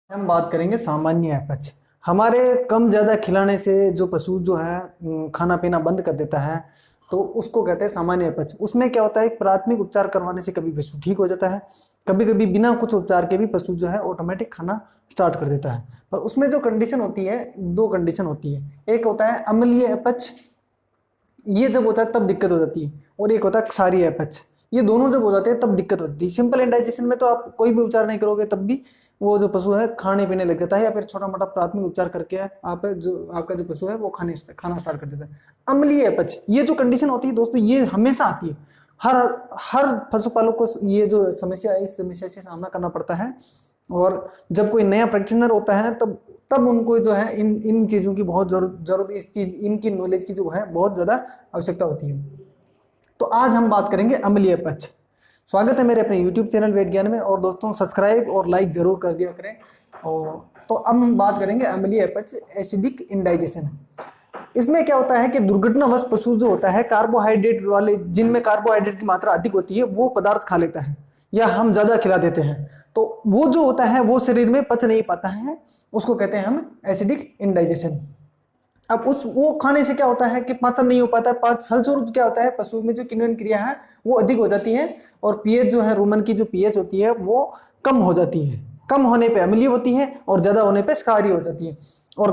हम बात करेंगे सामान्य अपच। हमारे कम ज़्यादा खिलाने से जो पशु जो है खाना पीना बंद कर देता है, तो उसको कहते हैं सामान्य अपच। उसमें क्या होता है, एक प्राथमिक उपचार करवाने से कभी पशु ठीक हो जाता है, कभी कभी बिना कुछ उपचार के भी पशु जो है ऑटोमेटिक खाना स्टार्ट कर देता है। पर उसमें जो कंडीशन होती है, दो कंडीशन होती है। एक होता है अम्लीय अपच, ये जब होता है तब दिक्कत हो जाती है, और एक होता है क्षारीय अपच। ये दोनों जब हो जाते हैं तब दिक्कत होती है। सिंपल इंडाइजेशन में तो आप कोई भी उपचार नहीं करोगे तब भी वो जो पशु है खाने पीने लग जाता है, या फिर छोटा मोटा प्राथमिक उपचार करके आप जो आपका जो पशु है वो खाना स्टार्ट कर देता है। अम्लीय अपच, ये जो कंडीशन होती है दोस्तों, ये हमेशा आती है। हर हर पशुपालक को ये जो समस्या है, इस समस्या से सामना करना पड़ता है। और जब कोई नया प्रैक्टिशनर होता है तब तब उनको जो है इन चीज़ों की बहुत जरूरत इस चीज इनकी नॉलेज की जो है बहुत ज़्यादा आवश्यकता होती है। तो आज हम बात करेंगे अम्लीय अपच। स्वागत है मेरे अपने यूट्यूब चैनल वेद ज्ञान में, और दोस्तों सब्सक्राइब और लाइक जरूर कर दिया करें। और तो अब हम बात करेंगे अम्लीय अपच, एसिडिक इंडाइजेशन। इसमें क्या होता है कि दुर्घटनावश पशु जो होता है कार्बोहाइड्रेट वाले, जिनमें कार्बोहाइड्रेट की मात्रा अधिक होती है, वो पदार्थ खा लेता है, या हम ज्यादा खिला देते हैं, तो वो जो होता है वो शरीर में पच नहीं पाता है, उसको कहते हैं हम एसिडिक इंडाइजेशन। अब उस वो खाने से क्या होता है कि पाचन नहीं हो पाता है। फलस्वरूप क्या होता है, पशु में जो किण्वन क्रिया है वो अधिक हो जाती है, और पीएच जो है, रूमन की जो पीएच होती है वो कम हो जाती है। कम होने पे अम्लीय होती है और ज्यादा होने पे क्षारीय हो जाती है। और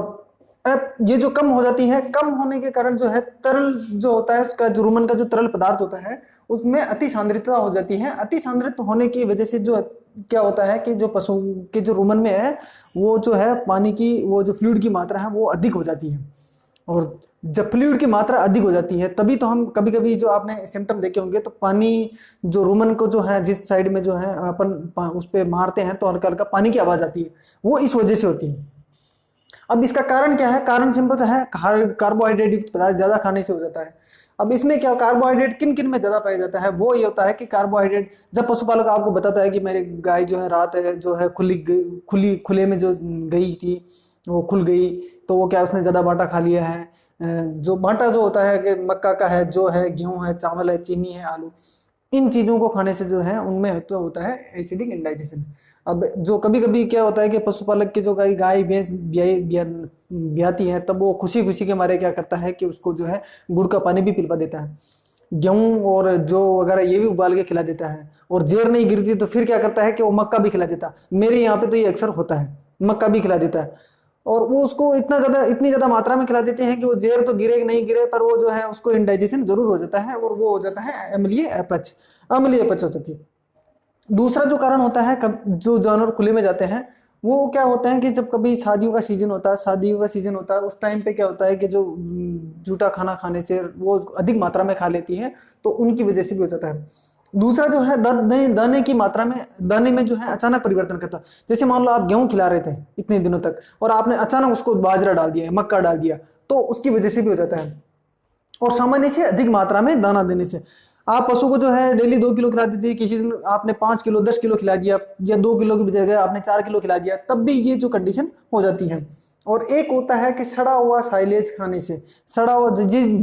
अब ये जो कम हो जाती है, कम होने के कारण जो है तरल जो होता है, उसका जो रूमन का जो तरल पदार्थ होता है उसमें अति सांद्रता हो जाती है। अति सांद्रित होने की वजह से जो क्या होता है कि जो पशु के जो रूमन में है, वो जो है पानी की, वो जो फ्लूइड की मात्रा है वो अधिक हो जाती है। और जब फ्लूइड की मात्रा अधिक हो जाती है तभी तो हम कभी कभी जो आपने सिम्टम देखे होंगे, तो पानी जो रूमन को जो है जिस साइड में जो है अपन उस पर मारते हैं तो हल्का हल्का पानी की आवाज आती है, वो इस वजह से होती है। अब इसका कारण क्या है? कारण सिंपल सा है, कार्बोहाइड्रेट युक्त पदार्थ ज्यादा खाने से हो जाता है। अब इसमें क्या, कार्बोहाइड्रेट किन किन में ज्यादा पाया जाता है? वो ये होता है कि कार्बोहाइड्रेट, जब पशुपालक आपको बताता है कि मेरी गाय जो है रात है जो है खुले में जो गई थी, वो खुल गई, तो वो क्या उसने ज्यादा बाटा खा लिया है। जो बाटा जो होता है कि मक्का का है, जो है गेहूं है, चावल है, चीनी है, आलू, इन चीजों को खाने से जो है उनमें तो होता है एसिडिक इंडाइजेशन। अब जो कभी कभी क्या होता है कि पशुपालक के जो गाय भैंस ब्याती है, तब वो खुशी खुशी के मारे क्या करता है कि उसको जो है गुड़ का पानी भी पिलवा देता है, गेहूं और जो वगैरह ये भी उबाल के खिला देता है। और जेर नहीं गिरती तो फिर क्या करता है कि वो मक्का भी खिला देता है। मेरे यहाँ पे तो ये अक्सर होता है, मक्का भी खिला देता है। और वो उसको इतनी ज्यादा मात्रा में खिला देते हैं कि वो जेर तो गिरे नहीं गिरे, पर वो जो है उसको इंडाइजेशन जरूर हो जाता है, और वो हो जाता है अम्लीय अपच। अम्लीय अपच हो जाती है। दूसरा जो कारण होता है, जो जानवर खुले में जाते हैं, वो क्या होता है कि जब कभी शादियों का सीजन होता है, उस टाइम पे क्या होता है कि जो जूठा खाना खाने से वो अधिक मात्रा में खा लेती है, तो उनकी वजह से भी हो जाता है। दूसरा जो है दाने की मात्रा में, दाने में जो है अचानक परिवर्तन करता है। जैसे मान लो आप गेहूं खिला रहे थे इतने दिनों तक, और आपने अचानक उसको बाजरा डाल दिया, मक्का डाल दिया, तो उसकी वजह से भी हो जाता है। और सामान्य से अधिक मात्रा में दाना देने से, आप पशु को जो है डेली 2 किलो खिला देते हैं, किसी दिन आपने 5 किलो 10 किलो खिला दिया, या 2 किलो की जगह आपने 4 किलो खिला दिया, तब भी ये जो कंडीशन हो जाती है। और एक होता है कि सड़ा हुआ साइलेज खाने से, सड़ा हुआ जिन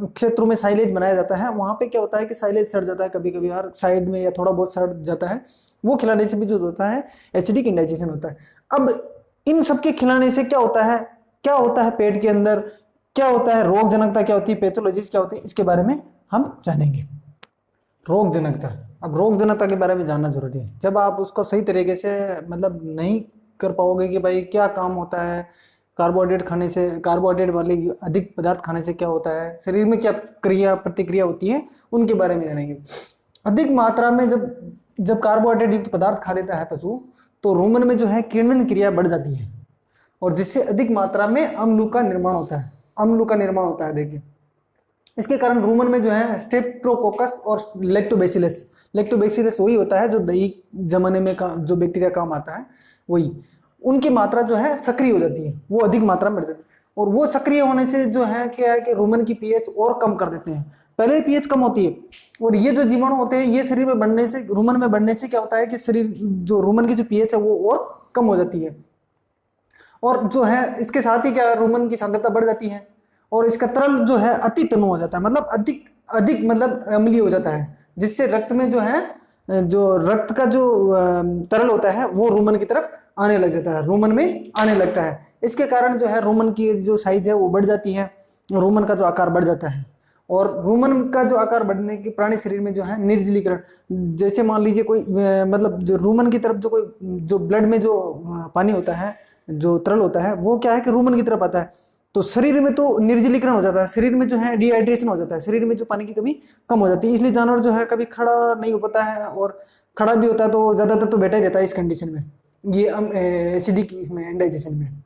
क्षेत्रों में साइलेज बनाया जाता है वहां पे क्या होता है कि साइलेज सड़ जाता है कभी कभी, यार साइड में या थोड़ा बहुत सड़ जाता है, वो खिलाने से भी जो होता है एसिडिक इंडाइजेशन होता है। अब इन सबके खिलाने से क्या होता है पेट के अंदर, क्या होता है रोग जनकता, क्या होती है पैथोलॉजीज, क्या होती है, इसके बारे में हम जानेंगे। रोग जनकता, अब रोग जनकता के बारे में जानना जरूरी है। जब आप उसको सही तरीके से मतलब नहीं कर पाओगे कि भाई क्या काम होता है कार्बोहाइड्रेट खाने से, कार्बोहाइड्रेट वाले अधिक पदार्थ खाने से क्या होता है, शरीर में क्या प्रतिक्रिया होती है, उनके बारे में जानेंगे। अधिक मात्रा में जब जब कार्बोहाइड्रेट युक्त पदार्थ खा लेता है पशु, तो रूमन में जो है किण्वन क्रिया बढ़ जाती है, और जिससे अधिक मात्रा में अम्ल का निर्माण होता है। देखिए, इसके कारण रूमन में जो है स्टेप्टोकोकस और लेक्टोबैसिलस वही होता है जो दही जमाने में जो बैक्टीरिया काम आता है, वही उनकी मात्रा जो है सक्रिय हो जाती है, वो अधिक मात्रा में बढ़ जाती है। और वो सक्रिय होने से जो है क्या है कि रूमन की पीएच और कम कर देते हैं। पहले ही पीएच कम होती है, और ये जो जीवाणु होते हैं ये शरीर में बढ़ने से, रूमन में बढ़ने से क्या होता है कि शरीर जो रूमन की जो पीएच है वो और कम हो जाती है। और जो है इसके साथ ही क्या, रूमन की सांद्रता बढ़ जाती है, और इसका तरल जो है अति तनु हो जाता है, मतलब अधिक अधिक मतलब अम्लीय हो जाता है, जिससे रक्त में जो है जो रक्त का जो तरल होता है वो रूमन की तरफ आने लग जाता है, रुमन में आने लगता है। इसके कारण जो है रुमन की जो साइज है वो बढ़ जाती है, रुमन का जो आकार बढ़ जाता है। और रुमन का जो आकार बढ़ने की प्राणी शरीर में जो है निर्जलीकरण, जैसे मान लीजिए कोई मतलब जो रुमन की तरफ जो कोई जो ब्लड में जो पानी होता है, जो तरल होता है, वो क्या है कि रुमन की तरफ आता है, तो शरीर में तो निर्जलीकरण हो जाता है, शरीर में जो है डिहाइड्रेशन हो जाता है, शरीर में जो पानी की कमी कम हो जाती है। इसलिए जानवर जो है कभी खड़ा नहीं हो पाता है, और खड़ा भी होता है तो ज्यादातर तो बैठा ही रहता है इस कंडीशन में, ये एसिडिक इसमें इंडाइजेशन में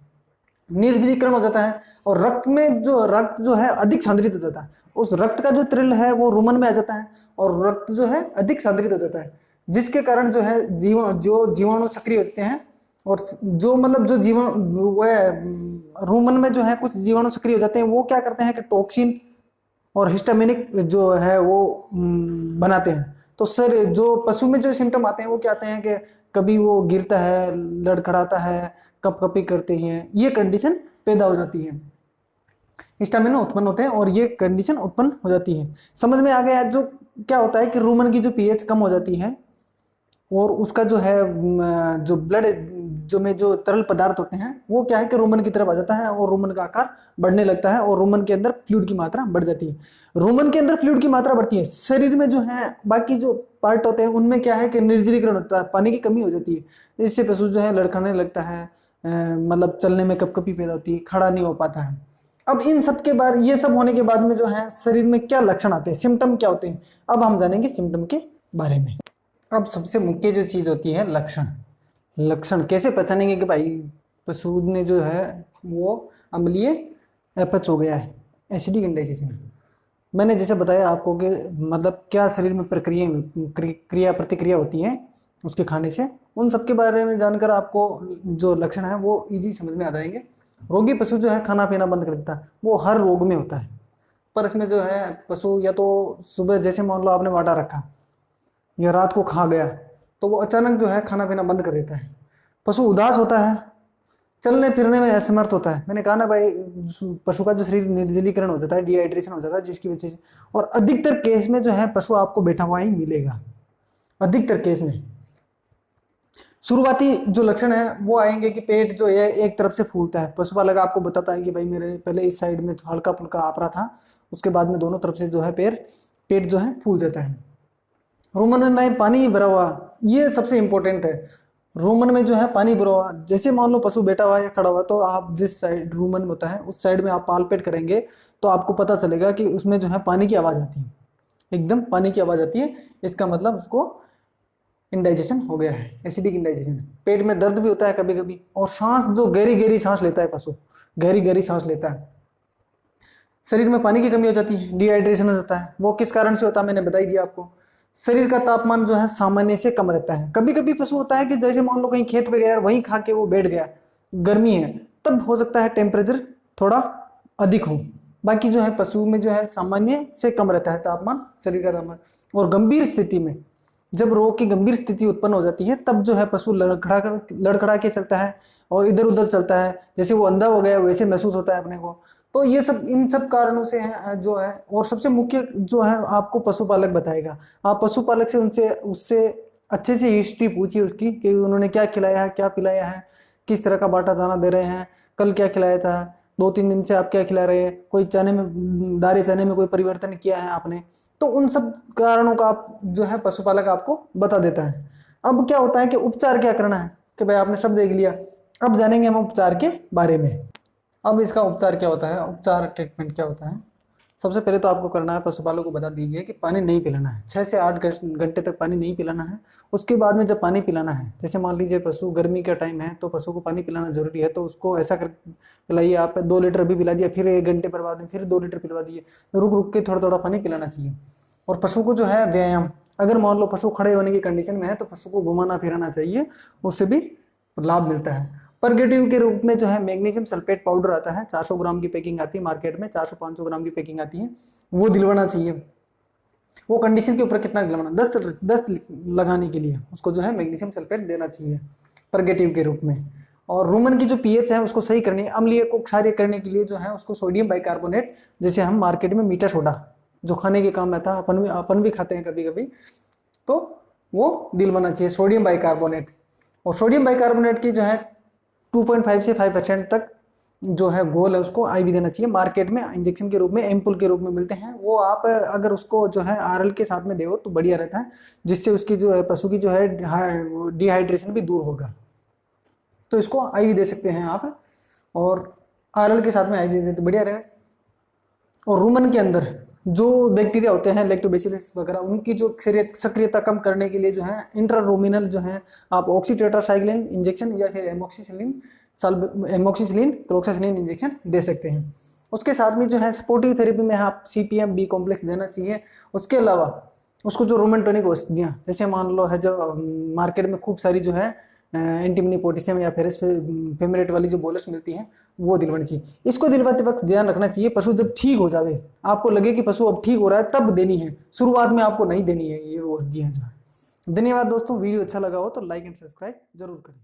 निर्जलीकरण हो जाता है। और रक्त जो है अधिक सांद्रित हो जाता है, उस रक्त का जो तृल है वो रुमन में आ जाता है, और रक्त जो है अधिक सांद्रित हो जाता है, जिसके कारण जो है जीवाणु सक्रिय होते हैं। और जो मतलब जो रुमन में जो है कुछ जीवाणु सक्रिय हो जाते हैं, वो क्या करते हैं कि टॉक्सिन और हिस्टामिनिक जो है वो बनाते हैं। तो सर जो पशु में जो सिम्टम आते हैं वो क्या आते हैं कि कभी वो गिरता है, लड़खड़ाता है, कपकपी करते हैं, ये कंडीशन पैदा हो जाती है, हिस्टामिन उत्पन्न होते हैं और ये कंडीशन उत्पन्न हो जाती है। समझ में आ गया? जो क्या होता है कि रुमन की जो पीएच कम हो जाती है, और उसका जो है जो ब्लड जो में जो तरल पदार्थ होते हैं वो क्या है कि रुमन की तरफ आ जाता है, और रुमन का आकार बढ़ने लगता है, और रुमन के अंदर फ्लूइड की मात्रा बढ़ जाती है। रुमन के अंदर फ्लूइड की मात्रा बढ़ती है, शरीर में जो है बाकी जो पार्ट होते हैं उनमें क्या है कि निर्जलीकरण होता है, पानी की कमी हो जाती है। इससे पशु जो है लड़खड़ाने लगता है, मतलब चलने में कपकपी पैदा होती है, खड़ा नहीं हो पाता है। अब इन सब के बाद, ये सब होने के बाद में जो है शरीर में क्या लक्षण आते हैं, सिम्टम क्या होते हैं, अब हम जानेंगे सिम्टम के बारे में। अब सबसे मुख्य जो चीज होती है लक्षण। लक्षण कैसे पहचानेंगे कि भाई पशु ने जो है वो अम्लीय अपच हो गया है, एसिडिक इंडाइजेशन। मैंने जैसे बताया आपको कि मतलब क्या शरीर में क्रिया प्रतिक्रिया होती है उसके खाने से, उन सब के बारे में जानकर आपको जो लक्षण है वो इजी समझ में आ जाएंगे। रोगी पशु जो है खाना पीना बंद कर देता है, वो हर रोग में होता है, पर इसमें जो है पशु या तो सुबह जैसे मान लो आपने वाटा रखा या रात को खा गया, तो वो अचानक जो है खाना पीना बंद कर देता है। पशु उदास होता है, चलने फिरने में असमर्थ होता है। मैंने कहा ना भाई, पशु का जो शरीर निर्जलीकरण हो जाता है, डिहाइड्रेशन हो जाता है, जिसकी वजह से, और अधिकतर केस में जो है पशु आपको बैठा हुआ ही मिलेगा, अधिकतर केस में। शुरुआती जो लक्षण है वो आएंगे कि पेट जो है एक तरफ से फूलता है, पशुपालक आपको बताता है कि भाई मेरे पहले इस साइड में हल्का फुल्का आप रहा था, उसके बाद में दोनों तरफ से जो है पेट जो है फूल जाता है। रुमन में पानी भरा हुआ, ये सबसे इंपॉर्टेंट है। रुमन में जो है पानी भरा हुआ, जैसे मान लो पशु बैठा हुआ है या खड़ा हुआ, तो आप जिस साइड रुमन होता है उस साइड में आप पालपेट करेंगे तो आपको पता चलेगा कि उसमें जो है पानी की आवाज आती है, एकदम पानी की आवाज आती है। इसका मतलब उसको इंडाइजेशन हो गया है, एसिडिक इंडाइजेशन। पेट में दर्द भी होता है कभी कभी, और सांस जो गहरी गहरी सांस लेता है पशु, गहरी गहरी सांस लेता है। शरीर में पानी की कमी हो जाती है, डिहाइड्रेशन हो जाता है। वो किस कारण से होता है मैंने बता ही दिया आपको। शरीर का तापमान जो है सामान्य से कम रहता है। कभी कभी पशु होता है कि जैसे मान लो कहीं खेत पे गया, वहीं खा के वो बैठ गया, गर्मी है, तब हो सकता है टेम्परेचर थोड़ा अधिक हो। बाकी जो है पशु में जो है सामान्य से कम रहता है तापमान, शरीर का तापमान। और गंभीर स्थिति में, जब रोग की गंभीर स्थिति उत्पन्न हो जाती है, तब जो है पशु लड़खड़ा के चलता है और इधर उधर चलता है, जैसे वो अंधा हो गया वैसे महसूस होता है अपने को। तो ये सब इन सब कारणों से है जो है। और सबसे मुख्य जो है आपको पशुपालक बताएगा। आप पशुपालक से उससे अच्छे से हिस्ट्री पूछिए उसकी, कि उन्होंने क्या खिलाया है, क्या पिलाया है, किस तरह का बाटा दाना दे रहे हैं, कल क्या खिलाया था, 2-3 दिन से आप क्या खिला रहे हैं, कोई दारे चने में कोई परिवर्तन किया है आपने, तो उन सब कारणों का आप जो है पशुपालक आपको बता देता है। अब क्या होता है कि उपचार क्या करना है, कि भाई आपने सब देख लिया, अब जानेंगे हम उपचार के बारे में। अब इसका उपचार क्या होता है, उपचार ट्रीटमेंट क्या होता है। सबसे पहले तो आपको करना है, पशुपालक को बता दीजिए कि पानी नहीं पिलाना है, 6 से 8 घंटे तक पानी नहीं पिलाना है। उसके बाद में जब पानी पिलाना है, जैसे मान लीजिए पशु गर्मी का टाइम है तो पशु को पानी पिलाना जरूरी है, तो उसको ऐसा कर पिलाइए आप, 2 लीटर भी पिला दिया, फिर 1 घंटे पर बाद में फिर 2 लीटर पिलवा दिए, रुक रुक के थोड़ा थोड़ा पानी पिलाना चाहिए। और पशु को जो है व्यायाम, अगर मान लो पशु खड़े होने की कंडीशन में है तो पशु को घुमाना फिराना चाहिए, उससे भी लाभ मिलता है। परगेटिव के रूप में जो है मैग्नीशियम सल्फेट पाउडर आता है, 400 ग्राम की पैकिंग आती है मार्केट में, 400-500 ग्राम की पैकिंग आती है, वो दिलवाना चाहिए। वो कंडीशन के ऊपर कितना दिलवाना, 10 लगाने के लिए उसको जो है मैग्नीशियम सल्फेट देना चाहिए परगेटिव के रूप में। और रुमन की जो पीएच है उसको सही करनी है, अम्लीय को क्षारीय करने के लिए जो है उसको सोडियम बाइकार्बोनेट, जैसे हम मार्केट में मीठा सोडा जो खाने के काम में था, अपन भी खाते हैं कभी कभी, तो वो दिलवाना चाहिए सोडियम बाइकार्बोनेट। और सोडियम बाइकार्बोनेट की जो है 2.5 से 5% तक जो है गोल है उसको आईवी देना चाहिए। मार्केट में इंजेक्शन के रूप में, एम्पुल के रूप में मिलते हैं, वो आप अगर उसको जो है आरएल के साथ में दो तो बढ़िया रहता है, जिससे उसकी जो है पशु की जो है डिहाइड्रेशन भी दूर होगा। तो इसको आईवी दे सकते हैं आप, और आरएल के साथ में आईवी दे तो बढ़िया रहेगा। और रूमन के अंदर जो बैक्टीरिया होते हैं लैक्टोबैसिलस वगैरह, उनकी जो सक्रियता कम करने के लिए जो है इंट्रारूमिनल जो है आप ऑक्सीटेट्रासाइक्लिन इंजेक्शन या फिर एमोक्सिसिलिन क्लोक्सासिलिन इंजेक्शन दे सकते हैं। उसके साथ में जो है सपोर्टिव थेरेपी में आप सीपीएम बी कॉम्प्लेक्स देना चाहिए। उसके अलावा उसको जो रोमेंटोनिक औषधियाँ, जैसे मान लो है जो मार्केट में खूब सारी जो है एंटीमनी पोटेशियम या फेरस फेमरेट वाली जो बोलस मिलती है, वो दिलवानी चाहिए। इसको दिलवाते वक्त ध्यान रखना चाहिए पशु जब ठीक हो जावे, आपको लगे कि पशु अब ठीक हो रहा है तब देनी है, शुरुआत में आपको नहीं देनी है ये औषधियाँ जो है। धन्यवाद दोस्तों, वीडियो अच्छा लगा हो तो लाइक एंड सब्सक्राइब जरूर करें।